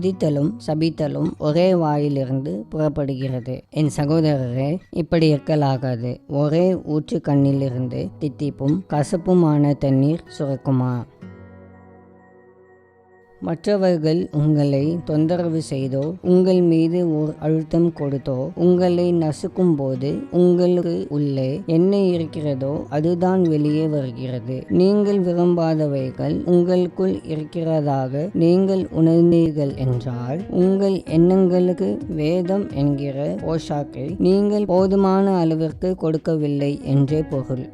துதித்தலும் சபித்தலும் ஒரே வாயிலிருந்து புறப்படுகிறது. என் சகோதரரே, இப்படி இருக்கலாகாது. ஒரே ஊற்று கண்ணிலிருந்து தித்திப்பும் கசப்புமான தண்ணீர் சுரக்குமா? மற்றவர்கள் உங்களை தொந்தரவு செய்தோ உங்கள் மீது ஓர் அழுத்தம் கொடுத்தோ உங்களை நசுக்கும் போது உங்களுக்கு உள்ளே என்ன இருக்கிறதோ அதுதான் வெளியே வருகிறது. நீங்கள் விரும்பாதவைகள் உங்களுக்குள் இருக்கிறதாக நீங்கள் உணர்ந்தீர்கள் என்றால் உங்கள் எண்ணங்களுக்கு வேதம் என்கிற போஷாக்கை நீங்கள் போதுமான அளவிற்கு கொடுக்கவில்லை என்றே பொருள்.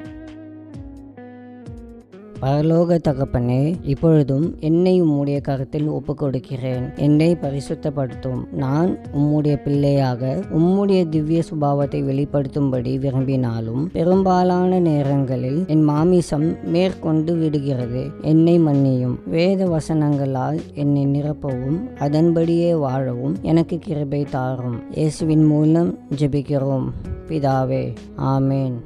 பரலோக தகப்பனே, இப்பொழுதும் என்னை உம்முடைய கருத்தில் ஒப்புக் கொடுக்கிறேன். என்னை பரிசுத்தப்படுத்தும். நான் உம்முடைய பிள்ளையாக உம்முடைய திவ்ய சுபாவத்தை வெளிப்படுத்தும்படி விரும்பினாலும் பெரும்பாலான நேரங்களில் என் மாமிசம் மேற்கொண்டு விடுகிறது. என்னை மன்னியும். வேத வசனங்களால் என்னை நிரப்பவும் அதன்படியே வாழவும் எனக்கு கிருபை தாரும். இயேசுவின் மூலம் ஜெபிக்கிறோம் பிதாவே. ஆமேன்.